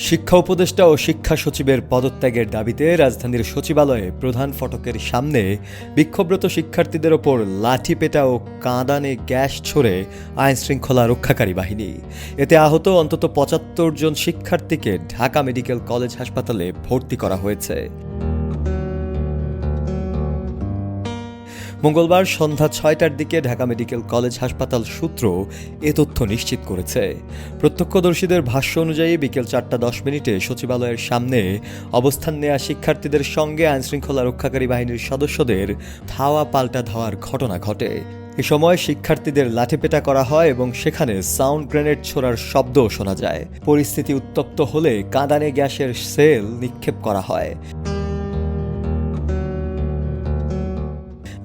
শিক্ষা উপদেষ্টা ও শিক্ষা সচিবের পদত্যাগের দাবিতে রাজধানীর সচিবালয়ে প্রধান ফটকের সামনে বিক্ষোভরত শিক্ষার্থীদের ওপর লাঠিপেটা ও কাঁদানে গ্যাস ছড়ে আইনশৃঙ্খলা রক্ষাকারী বাহিনী। এতে আহত অন্তত ৭৫ জন শিক্ষার্থীকে ঢাকা মেডিকেল কলেজ হাসপাতালে ভর্তি করা হয়েছে। মঙ্গলবার সন্ধ্যা ৬টার দিকে ঢাকা মেডিকেল কলেজ হাসপাতাল সূত্র এ তথ্য নিশ্চিত করেছে। প্রত্যক্ষদর্শীদের ভাষ্য অনুযায়ী বিকেল ৪:১০ সচিবালয়ের সামনে অবস্থান নেয়া শিক্ষার্থীদের সঙ্গে আইনশৃঙ্খলা রক্ষাকারী বাহিনীর সদস্যদের ধাওয়া পাল্টা ধাওয়ার ঘটনা ঘটে। এ সময় শিক্ষার্থীদের লাঠিপেটা করা হয় এবং সেখানে সাউন্ড গ্রেনেড ছোড়ার শব্দও শোনা যায়। পরিস্থিতি উত্তপ্ত হলে কাঁদানে গ্যাসের সেল নিক্ষেপ করা হয়।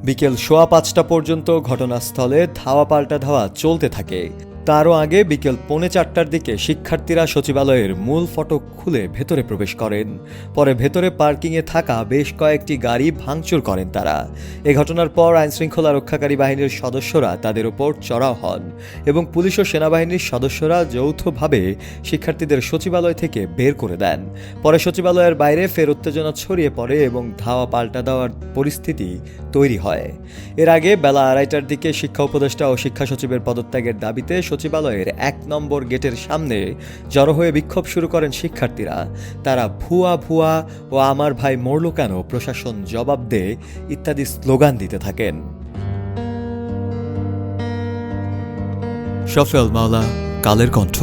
বিকেল ৫:১৫ পর্যন্ত ঘটনাস্থলে ধাওয়া পাল্টা ধাওয়া চলতে থাকে। তারও আগে বিকেল ৩:৪টার দিকে শিক্ষার্থীরা সচিবালয়ের মূল ফটক খুলে ভেতরে প্রবেশ করেন। পরে ভেতরে পার্কিংয়ে থাকা বেশ কয়েকটি গাড়ি ভাঙচুর করেন তারা। এ ঘটনার পর আইনশৃঙ্খলা রক্ষাকারী বাহিনীর সদস্যরা তাদের ওপর চড়াও হন এবং পুলিশ ও সেনাবাহিনীর সদস্যরা যৌথভাবে শিক্ষার্থীদের সচিবালয় থেকে বের করে দেন। পরে সচিবালয়ের বাইরে ফের উত্তেজনা ছড়িয়ে পড়ে এবং ধাওয়া পাল্টা দেওয়ার পরিস্থিতি তৈরি হয়। এর আগে বেলা ২:৩০টার দিকে শিক্ষা উপদেষ্টা ও শিক্ষা সচিবের পদত্যাগের দাবিতে সচিবালয়ের ১ নম্বর গেটের সামনে জড়ো হয়ে বিক্ষোভ শুরু করেন শিক্ষার্থীরা। তারা ভুয়া ভুয়া ও আমার ভাই মরল কেন, প্রশাসন জবাব দে ইত্যাদি স্লোগান দিতে থাকেন। শফিউল মাওলা, কালের কণ্ঠ।